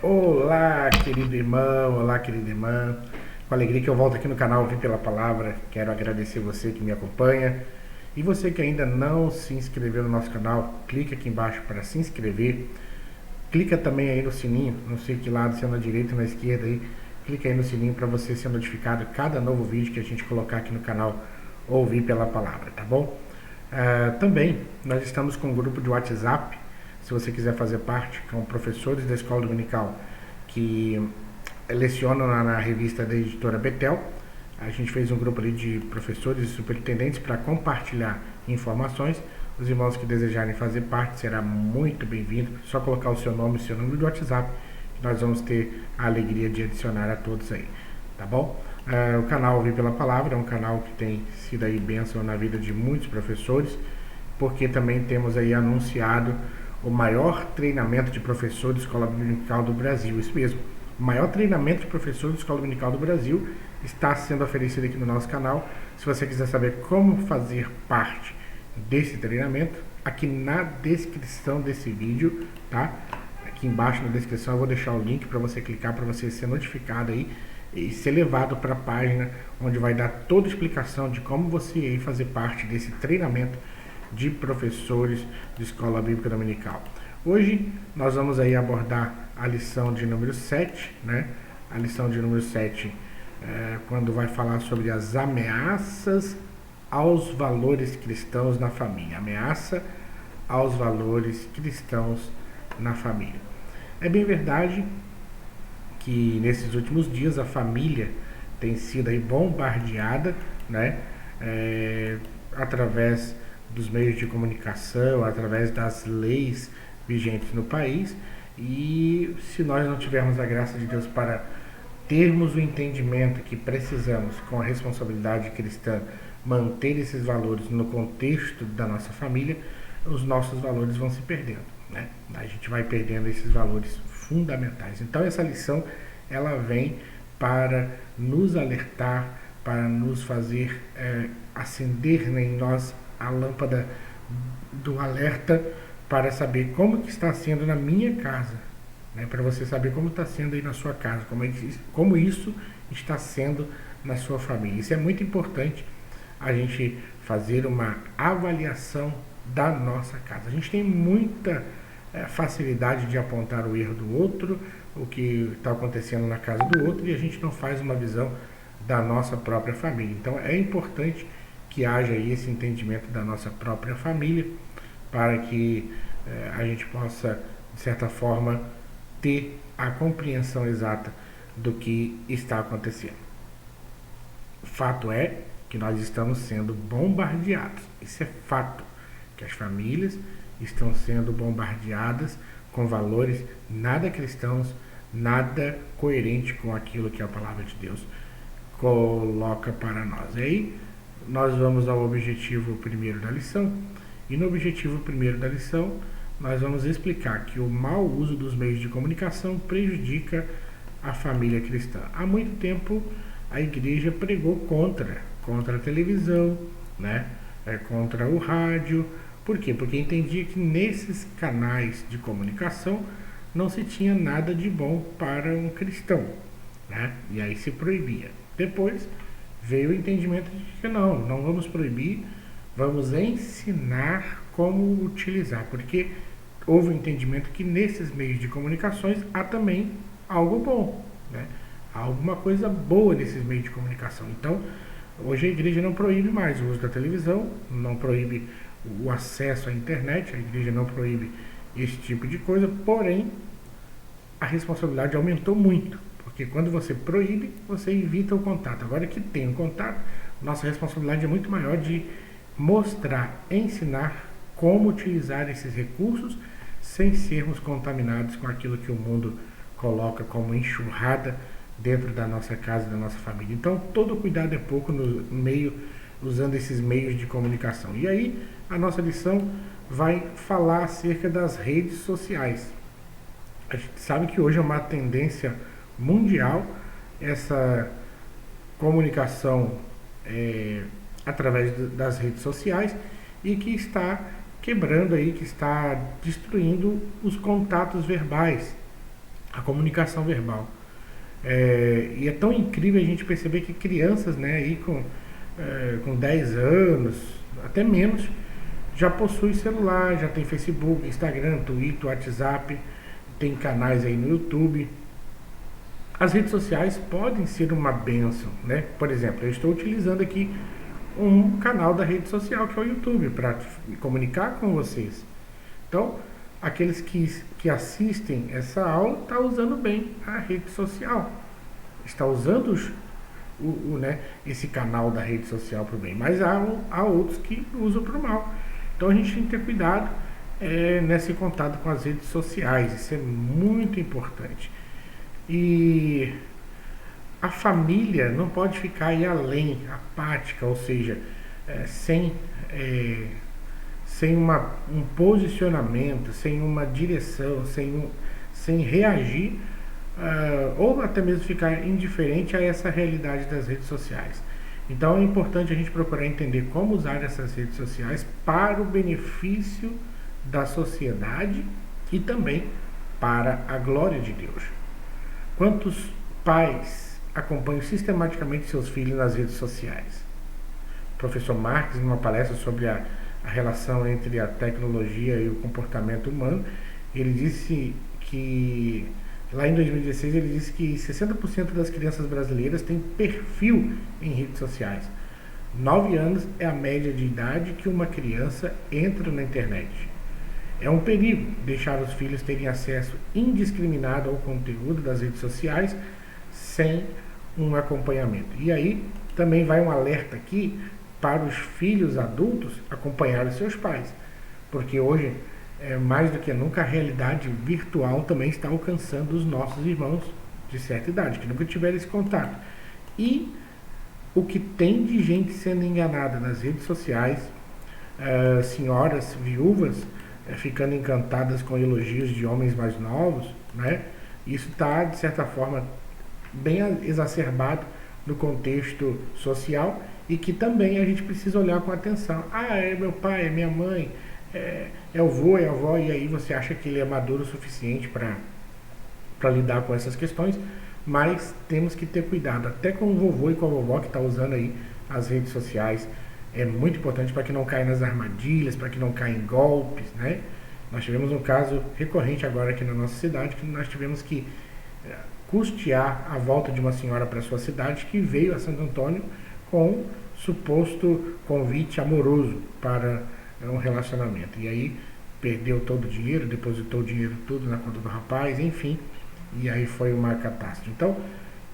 Olá, querido irmão, olá, querida irmã. Com alegria que eu volto aqui no canal Vim pela Palavra. Quero agradecer você que me acompanha. E você que ainda não se inscreveu no nosso canal, clica aqui embaixo para se inscrever. Clica também aí no sininho, não sei que lado, se é na direita ou na esquerda aí. Clica aí no sininho para você ser notificado cada novo vídeo que a gente colocar aqui no canal Ouvir pela Palavra, tá bom? Também nós estamos com um grupo de WhatsApp, se você quiser fazer parte, com professores da Escola Dominical que lecionam na revista da editora Betel. A gente fez um grupo ali de professores e superintendentes para compartilhar informações. Os irmãos que desejarem fazer parte será muito bem-vindo. Só colocar o seu nome e o seu número de WhatsApp, que nós vamos ter a alegria de adicionar a todos aí, tá bom? O canal Ouvir pela Palavra é um canal que tem sido aí bênção na vida de muitos professores, porque também temos aí anunciado o maior treinamento de professor de escola dominical do Brasil. Isso mesmo, o maior treinamento de professor de escola dominical do Brasil está sendo oferecido aqui no nosso canal. Se você quiser saber como fazer parte desse treinamento, aqui na descrição desse vídeo, tá? Aqui embaixo na descrição eu vou deixar o link para você clicar, para você ser notificado aí e ser levado para a página onde vai dar toda a explicação de como você ir fazer parte desse treinamento de professores de escola bíblica dominical. Hoje nós vamos aí abordar a lição de número 7, né? A lição de número 7 quando vai falar sobre as ameaças aos valores cristãos na família. Ameaça aos valores cristãos na família. É bem verdade que nesses últimos dias a família tem sido aí bombardeada, né? Através dos meios de comunicação, através das leis vigentes no país. E se nós não tivermos a graça de Deus para termos o entendimento que precisamos, com a responsabilidade cristã, manter esses valores no contexto da nossa família, os nossos valores vão se perdendo, né? A gente vai perdendo esses valores fundamentais. Então essa lição ela vem para nos alertar, para nos fazer acender em nós a lâmpada do alerta, para saber como que está sendo na minha casa, né? Para você saber como está sendo aí na sua casa, como isso está sendo na sua família. Isso é muito importante, a gente fazer uma avaliação da nossa casa. A gente tem muita facilidade de apontar o erro do outro, o que está acontecendo na casa do outro, e a gente não faz uma visão da nossa própria família. Então é importante que haja aí esse entendimento da nossa própria família, para que a gente possa, de certa forma, ter a compreensão exata do que está acontecendo. Fato é que nós estamos sendo bombardeados. Isso é fato, que as famílias estão sendo bombardeadas com valores nada cristãos, nada coerente com aquilo que a palavra de Deus coloca para nós. E aí nós vamos ao objetivo primeiro da lição, e no objetivo primeiro da lição nós vamos explicar que o mau uso dos meios de comunicação prejudica a família cristã. Há muito tempo a igreja pregou contra a televisão, né? Contra o rádio. Por quê? Porque entendia que nesses canais de comunicação não se tinha nada de bom para um cristão, né? E aí se proibia. Depois veio o entendimento de que não vamos proibir, vamos ensinar como utilizar, porque houve o entendimento que nesses meios de comunicações há também algo bom, né? Há alguma coisa boa nesses meios de comunicação. Então, hoje a igreja não proíbe mais o uso da televisão, não proíbe o acesso à internet, a igreja não proíbe esse tipo de coisa, porém a responsabilidade aumentou muito, porque quando você proíbe, você evita o contato. Agora que tem o contato, nossa responsabilidade é muito maior de mostrar, ensinar como utilizar esses recursos sem sermos contaminados com aquilo que o mundo coloca como enxurrada dentro da nossa casa, da nossa família. Então todo cuidado é pouco no meio, usando esses meios de comunicação. E aí a nossa lição vai falar acerca das redes sociais. A gente sabe que hoje é uma tendência mundial essa comunicação através das redes sociais, e que está quebrando aí, que está destruindo os contatos verbais. a comunicação verbal. E é tão incrível a gente perceber que crianças, né, aí com 10 anos, até menos, já possui celular, já tem Facebook, Instagram, Twitter, WhatsApp, tem canais aí no YouTube. As redes sociais podem ser uma bênção, né? Por exemplo, eu estou utilizando aqui um canal da rede social que é o YouTube para me comunicar com vocês. Então, aqueles que assistem essa aula estão usando bem a rede social, está usando né, esse canal da rede social para o bem, mas há outros que usam para o mal. Então a gente tem que ter cuidado nesse contato com as redes sociais, isso é muito importante. E a família não pode ficar aí além, apática, ou seja, sem um posicionamento, sem uma direção, sem reagir, ou até mesmo ficar indiferente a essa realidade das redes sociais. Então é importante a gente procurar entender como usar essas redes sociais para o benefício da sociedade e também para a glória de Deus. Quantos pais acompanham sistematicamente seus filhos nas redes sociais? O professor Marx, numa palestra sobre a relação entre a tecnologia e o comportamento humano, ele disse que, lá em 2016, ele disse que 60% das crianças brasileiras têm perfil em redes sociais. 9 anos é a média de idade que uma criança entra na internet. É um perigo deixar os filhos terem acesso indiscriminado ao conteúdo das redes sociais sem um acompanhamento. E aí também vai um alerta aqui para os filhos adultos acompanharem seus pais, porque hoje, mais do que nunca, a realidade virtual também está alcançando os nossos irmãos de certa idade, que nunca tiveram esse contato. E o que tem de gente sendo enganada nas redes sociais, senhoras viúvas ficando encantadas com elogios de homens mais novos, né? Isso está, de certa forma, bem exacerbado no contexto social e que também a gente precisa olhar com atenção. É meu pai, é minha mãe, é o vô, é a avó, e aí você acha que ele é maduro o suficiente para lidar com essas questões, mas temos que ter cuidado, até com o vovô e com a vovó que está usando aí as redes sociais. É muito importante para que não caia nas armadilhas, para que não caia em golpes, né? Nós tivemos um caso recorrente agora aqui na nossa cidade, que nós tivemos que custear a volta de uma senhora para sua cidade que veio a Santo Antônio com suposto convite amoroso para um relacionamento. E aí perdeu todo o dinheiro, depositou o dinheiro tudo na conta do rapaz, enfim, e aí foi uma catástrofe. Então,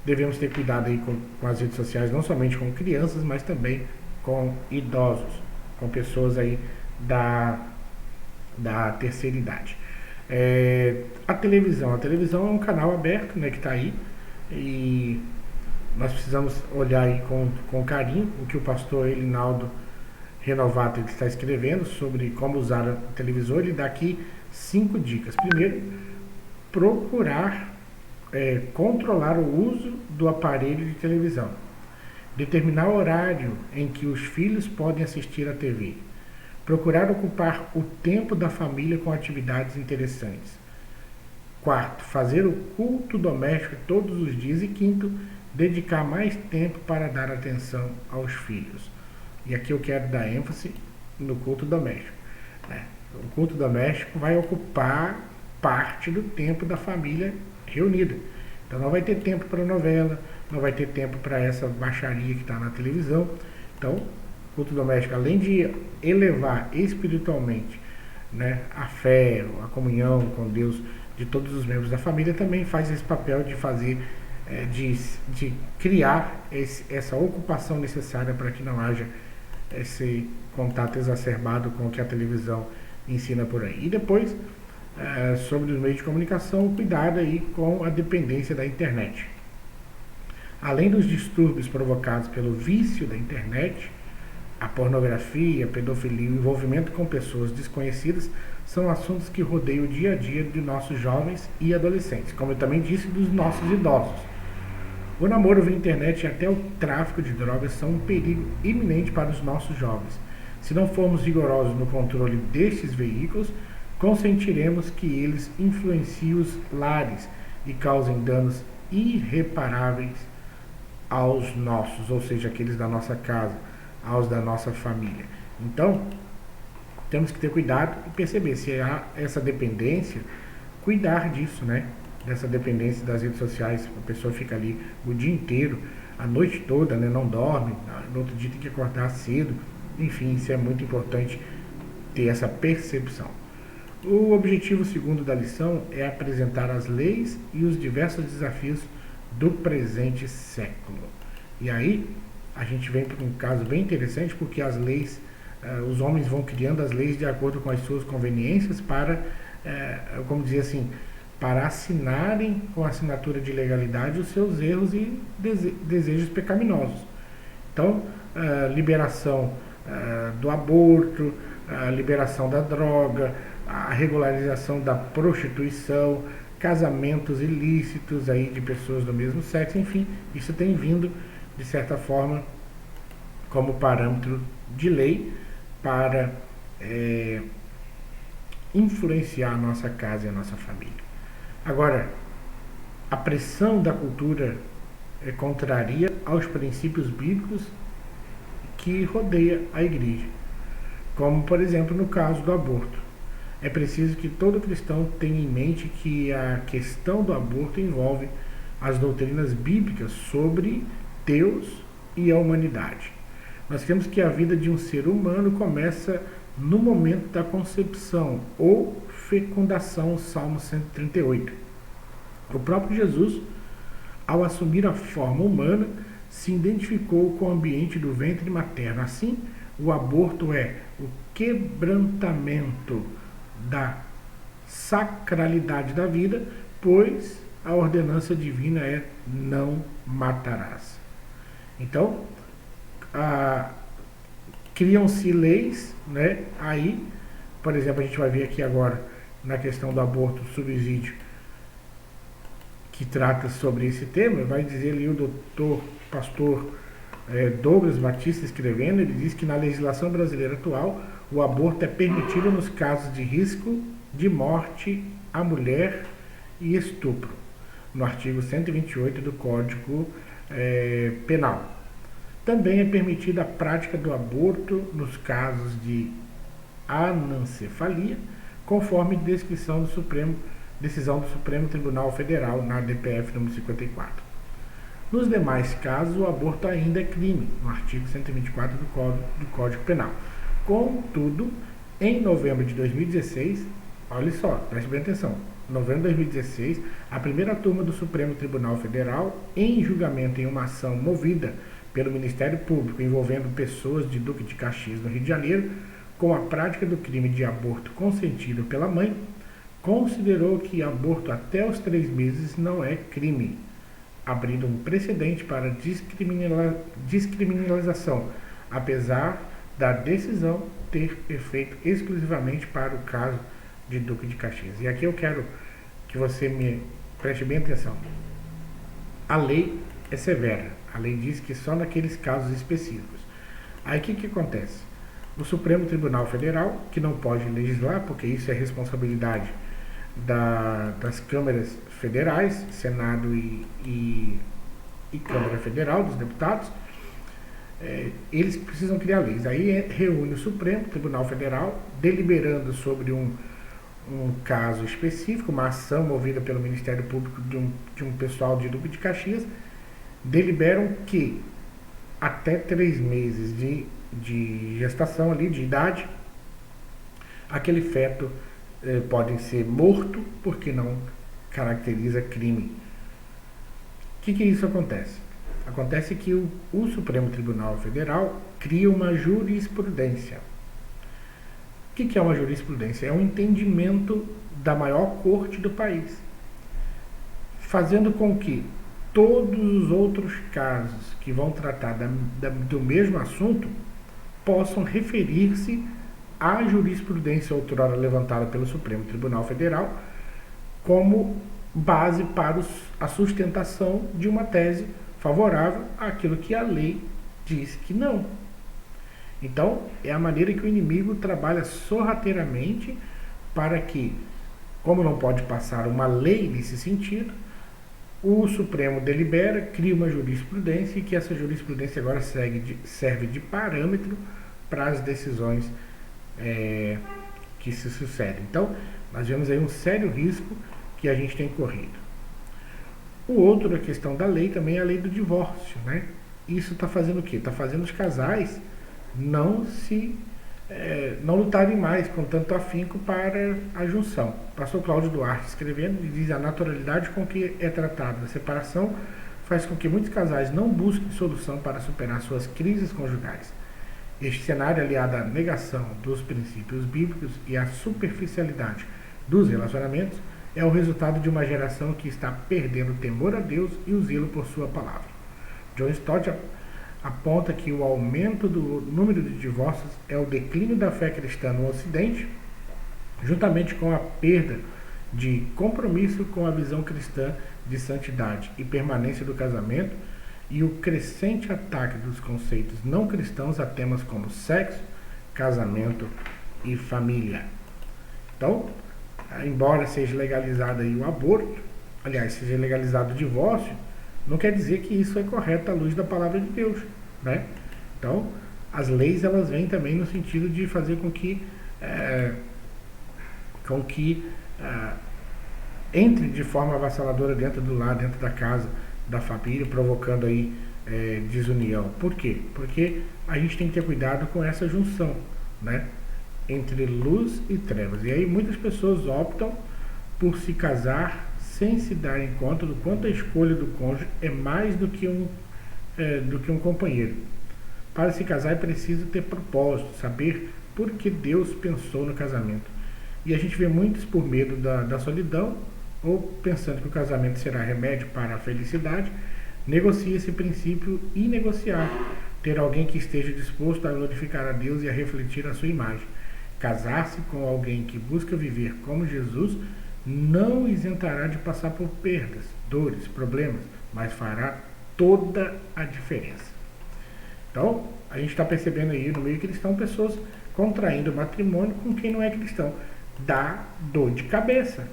devemos ter cuidado aí com as redes sociais, não somente com crianças, mas também com idosos, com pessoas aí da terceira idade. A televisão é um canal aberto, né, que está aí, e nós precisamos olhar aí com carinho o que o pastor Elinaldo Renovato está escrevendo sobre como usar o televisor. Ele dá aqui 5 dicas. Primeiro, procurar controlar o uso do aparelho de televisão. Determinar o horário em que os filhos podem assistir à TV. Procurar ocupar o tempo da família com atividades interessantes. 4. Fazer o culto doméstico todos os dias. E 5. Dedicar mais tempo para dar atenção aos filhos. E aqui eu quero dar ênfase no culto doméstico, né? O culto doméstico vai ocupar parte do tempo da família reunida. Então não vai ter tempo para novela, não vai ter tempo para essa baixaria que está na televisão. Então, o culto doméstico, além de elevar espiritualmente, né, a fé, a comunhão com Deus de todos os membros da família, também faz esse papel de fazer, de criar essa ocupação necessária para que não haja esse contato exacerbado com o que a televisão ensina por aí. E depois, sobre os meios de comunicação, cuidado aí com a dependência da internet. Além dos distúrbios provocados pelo vício da internet, a pornografia, a pedofilia e o envolvimento com pessoas desconhecidas são assuntos que rodeiam o dia a dia de nossos jovens e adolescentes, como eu também disse, dos nossos idosos. O namoro via internet e até o tráfico de drogas são um perigo iminente para os nossos jovens. Se não formos rigorosos no controle destes veículos, consentiremos que eles influenciem os lares e causem danos irreparáveis aos nossos, ou seja, aqueles da nossa casa, aos da nossa família. Então, temos que ter cuidado e perceber se há essa dependência, cuidar disso, né? Dessa dependência das redes sociais, a pessoa fica ali o dia inteiro, a noite toda, né? Não dorme, no outro dia tem que acordar cedo, enfim, isso é muito importante ter essa percepção. O objetivo segundo da lição é apresentar as leis e os diversos desafios do presente século. E aí, a gente vem para um caso bem interessante, porque as leis, os homens vão criando as leis de acordo com as suas conveniências para, como dizer assim, para assinarem com a assinatura de legalidade os seus erros e desejos pecaminosos. Então, liberação do aborto, a liberação da droga, a regularização da prostituição, casamentos ilícitos aí de pessoas do mesmo sexo, enfim, isso tem vindo, de certa forma, como parâmetro de lei para influenciar a nossa casa e a nossa família. Agora, a pressão da cultura contraria aos princípios bíblicos que rodeia a igreja, como, por exemplo, no caso do aborto. É preciso que todo cristão tenha em mente que a questão do aborto envolve as doutrinas bíblicas sobre Deus e a humanidade. Nós temos que a vida de um ser humano começa no momento da concepção ou fecundação, Salmo 138. O próprio Jesus, ao assumir a forma humana, se identificou com o ambiente do ventre materno. Assim, o aborto é o quebrantamento da sacralidade da vida, pois a ordenança divina é: não matarás. Então, criam-se leis, né? Aí, por exemplo, a gente vai ver aqui agora na questão do aborto, subsídio, que trata sobre esse tema. Vai dizer ali o pastor Douglas Batista escrevendo, ele diz que na legislação brasileira atual o aborto é permitido nos casos de risco de morte à mulher e estupro, no artigo 128 do Código Penal. Também é permitida a prática do aborto nos casos de anencefalia, conforme decisão do Supremo Tribunal Federal na DPF número 54. Nos demais casos, o aborto ainda é crime, no artigo 124 do Código Penal. Contudo, em novembro de 2016, olha só, preste bem atenção, em novembro de 2016, a primeira turma do Supremo Tribunal Federal, em julgamento em uma ação movida pelo Ministério Público envolvendo pessoas de Duque de Caxias, no Rio de Janeiro, com a prática do crime de aborto consentido pela mãe, considerou que aborto até os 3 meses não é crime, abrindo um precedente para descriminalização, apesar da decisão ter efeito exclusivamente para o caso de Duque de Caxias. E aqui eu quero que você me preste bem atenção. A lei é severa. A lei diz que só naqueles casos específicos. Aí o que acontece? O Supremo Tribunal Federal, que não pode legislar, porque isso é responsabilidade das câmaras federais, Senado e Câmara Federal, dos deputados, eles precisam criar leis. Aí reúne o Supremo Tribunal Federal, deliberando sobre um caso específico, uma ação movida pelo Ministério Público de um pessoal de Duque de Caxias, deliberam que até 3 meses de gestação ali, de idade, aquele feto pode ser morto, porque não caracteriza crime. O que isso acontece? Acontece que o Supremo Tribunal Federal cria uma jurisprudência. O que é uma jurisprudência? É um entendimento da maior corte do país, fazendo com que todos os outros casos que vão tratar do mesmo assunto possam referir-se à jurisprudência outrora levantada pelo Supremo Tribunal Federal como base para a sustentação de uma tese favorável àquilo que a lei diz que não. Então, é a maneira que o inimigo trabalha sorrateiramente para que, como não pode passar uma lei nesse sentido, O Supremo delibera, cria uma jurisprudência e que essa jurisprudência agora serve de parâmetro para as decisões que se sucedem. Então, nós vemos aí um sério risco que a gente tem corrido. O outro, a questão da lei, também é a lei do divórcio, né? Isso está fazendo o quê? Está fazendo os casais não lutarem mais com tanto afinco para a junção. O pastor Cláudio Duarte, escrevendo, diz: a naturalidade com que é tratada a separação faz com que muitos casais não busquem solução para superar suas crises conjugais. Este cenário, aliado à negação dos princípios bíblicos e à superficialidade dos relacionamentos, é o resultado de uma geração que está perdendo o temor a Deus e o zelo por sua palavra. John Stott aponta que o aumento do número de divórcios é o declínio da fé cristã no Ocidente, juntamente com a perda de compromisso com a visão cristã de santidade e permanência do casamento e o crescente ataque dos conceitos não cristãos a temas como sexo, casamento e família. Então, embora seja legalizado aí o aborto, aliás, seja legalizado o divórcio, não quer dizer que isso é correto à luz da palavra de Deus, né? Então, as leis, elas vêm também no sentido de fazer com que entre de forma avassaladora dentro do lar, dentro da casa, da família, provocando aí desunião. Por quê? Porque a gente tem que ter cuidado com essa junção, né, entre luz e trevas. E aí muitas pessoas optam por se casar sem se darem conta do quanto a escolha do cônjuge é mais do que um companheiro. Para se casar é preciso ter propósito, saber por que Deus pensou no casamento. E a gente vê muitos, por medo da solidão, ou pensando que o casamento será remédio para a felicidade, negocia esse princípio inegociável: ter alguém que esteja disposto a glorificar a Deus e a refletir a sua imagem. Casar-se com alguém que busca viver como Jesus não isentará de passar por perdas, dores, problemas, mas fará toda a diferença. Então, a gente está percebendo aí no meio cristão pessoas contraindo matrimônio com quem não é cristão. Dá dor de cabeça.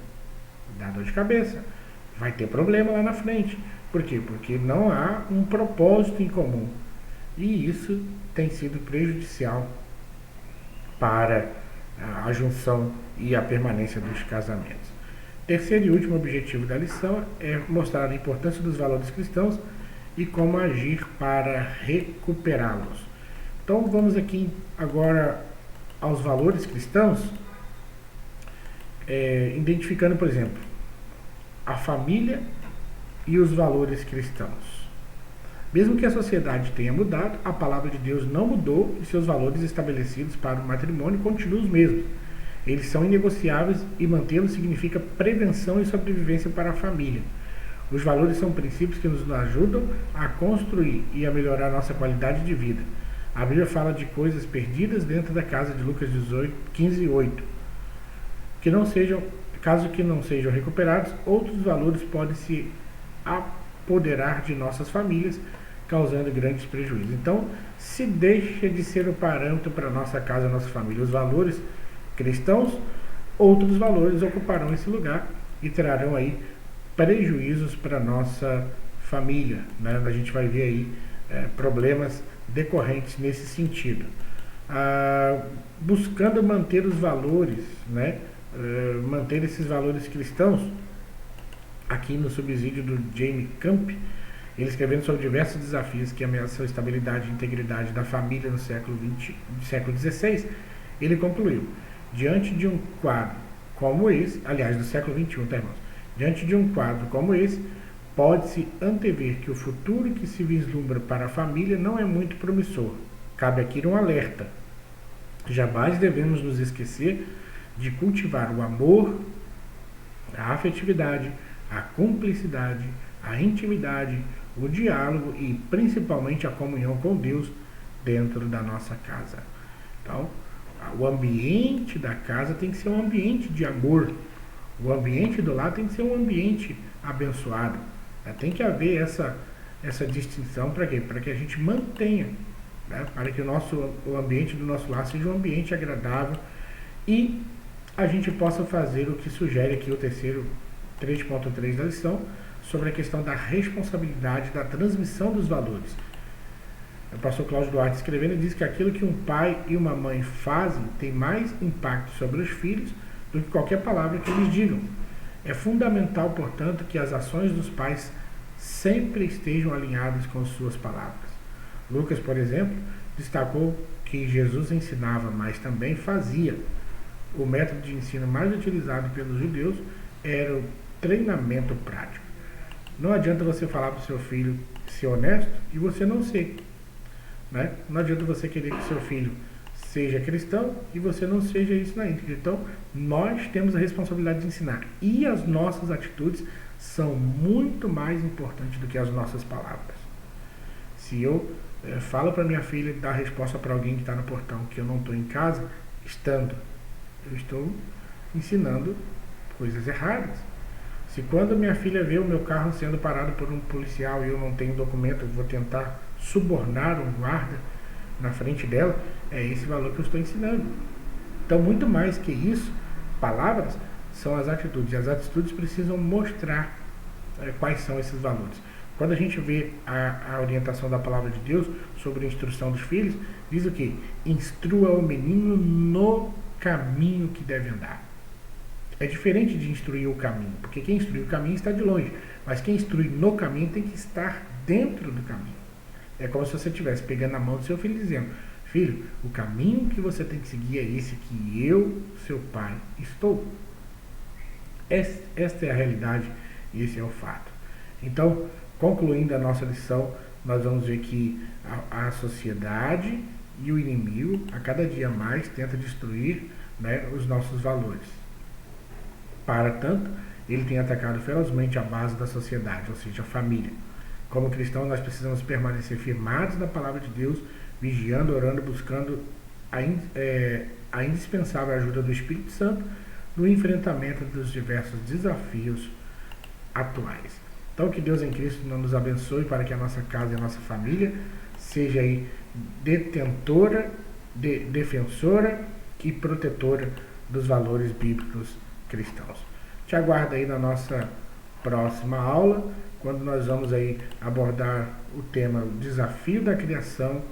Vai ter problema lá na frente. Por quê? Porque não há um propósito em comum. E isso tem sido prejudicial para a junção e a permanência dos casamentos. Terceiro e último objetivo da lição é mostrar a importância dos valores cristãos e como agir para recuperá-los. Então vamos aqui agora aos valores cristãos, identificando, por exemplo, a família e os valores cristãos. Mesmo que a sociedade tenha mudado, a palavra de Deus não mudou e seus valores estabelecidos para o matrimônio continuam os mesmos. Eles são inegociáveis e mantê-los significa prevenção e sobrevivência para a família. Os valores são princípios que nos ajudam a construir e a melhorar nossa qualidade de vida. A Bíblia fala de coisas perdidas dentro da casa de Lucas 15:8. Caso que não sejam recuperados, outros valores podem se apoderar de nossas famílias, causando grandes prejuízos. Então, se deixa de ser o parâmetro para a nossa casa, a nossa família, os valores cristãos, outros valores ocuparão esse lugar e trarão aí prejuízos para a nossa família, né? A gente vai ver aí problemas decorrentes nesse sentido. Buscando manter os valores, né? Manter esses valores cristãos, aqui no subsídio do Jaime Camp, ele escrevendo sobre diversos desafios que ameaçam a estabilidade e integridade da família no século XVI, ele concluiu: diante de um quadro como esse, aliás, do século XXI, tá, irmãos? Diante de um quadro como esse, pode-se antever que o futuro que se vislumbra para a família não é muito promissor. Cabe aqui um alerta. Jamais devemos nos esquecer de cultivar o amor, a afetividade, a cumplicidade, a intimidade, o diálogo e principalmente a comunhão com Deus dentro da nossa casa. Então, o ambiente da casa tem que ser um ambiente de amor. O ambiente do lar tem que ser um ambiente abençoado. Tem que haver essa distinção para quê? Para que a gente mantenha, né? Para que o ambiente do nosso lar seja um ambiente agradável e a gente possa fazer o que sugere aqui o terceiro 3.3 da lição, sobre a questão da responsabilidade da transmissão dos valores. O pastor Cláudio Duarte escrevendo diz que aquilo que um pai e uma mãe fazem tem mais impacto sobre os filhos do que qualquer palavra que eles digam. É fundamental, portanto, que as ações dos pais sempre estejam alinhadas com suas palavras. Lucas, por exemplo, destacou que Jesus ensinava, mas também fazia. O método de ensino mais utilizado pelos judeus era o treinamento prático. Não adianta você falar para o seu filho ser honesto e você não ser. Né? Não adianta você querer que seu filho seja cristão e você não seja isso na íntegra. Então, nós temos a responsabilidade de ensinar. E as nossas atitudes são muito mais importantes do que as nossas palavras. Se eu falo para minha filha dar resposta para alguém que está no portão que eu não estou em casa, eu estou ensinando coisas erradas. Se quando minha filha vê o meu carro sendo parado por um policial e eu não tenho documento, eu vou tentar subornar um guarda na frente dela, é esse valor que eu estou ensinando. Então, muito mais que isso, palavras são as atitudes. E as atitudes precisam mostrar quais são esses valores. Quando a gente vê a orientação da palavra de Deus sobre a instrução dos filhos, diz o quê? Instrua o menino no caminho que deve andar. É diferente de instruir o caminho, porque quem instrui o caminho está de longe, mas quem instrui no caminho tem que estar dentro do caminho. É como se você estivesse pegando a mão do seu filho e dizendo: filho, o caminho que você tem que seguir é esse que eu, seu pai, estou. Esta é a realidade e esse é o fato. Então, concluindo a nossa lição, nós vamos ver que a sociedade e o inimigo, a cada dia mais, tenta destruir, né, os nossos valores. Para tanto, ele tem atacado ferozmente a base da sociedade, ou seja, a família. Como cristãos, nós precisamos permanecer firmados na palavra de Deus, vigiando, orando, buscando a indispensável ajuda do Espírito Santo no enfrentamento dos diversos desafios atuais. Então, que Deus em Cristo nos abençoe para que a nossa casa e a nossa família seja aí defensora e protetora dos valores bíblicos cristãos. Te aguardo aí na nossa próxima aula, quando nós vamos aí abordar o tema o desafio da criação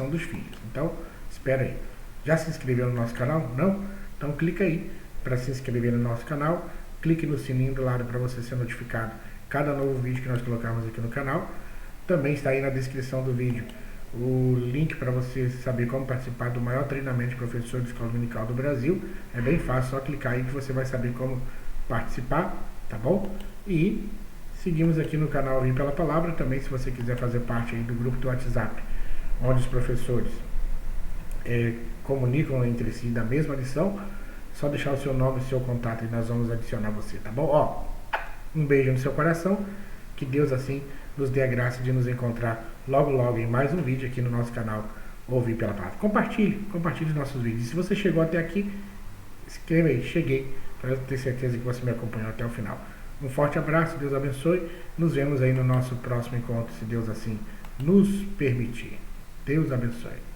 dos filhos. Então, espera aí. Já se inscreveu no nosso canal? Não? Então clica aí para se inscrever no nosso canal. Clique no sininho do lado para você ser notificado cada novo vídeo que nós colocarmos aqui no canal. Também está aí na descrição do vídeo o link para você saber como participar do maior treinamento de professor de escola dominical do Brasil. É bem fácil, só clicar aí que você vai saber como participar, tá bom? E seguimos aqui no canal Vim Pela Palavra. Também, se você quiser fazer parte aí do grupo do WhatsApp, onde os professores comunicam entre si da mesma lição, só deixar o seu nome e o seu contato e nós vamos adicionar você, tá bom? Ó, um beijo no seu coração, que Deus assim nos dê a graça de nos encontrar logo em mais um vídeo aqui no nosso canal Ouvir Pela Palavra. Compartilhe os nossos vídeos. E se você chegou até aqui, escreva aí, cheguei, para eu ter certeza que você me acompanhou até o final. Um forte abraço, Deus abençoe. Nos vemos aí no nosso próximo encontro, se Deus assim nos permitir. Deus abençoe.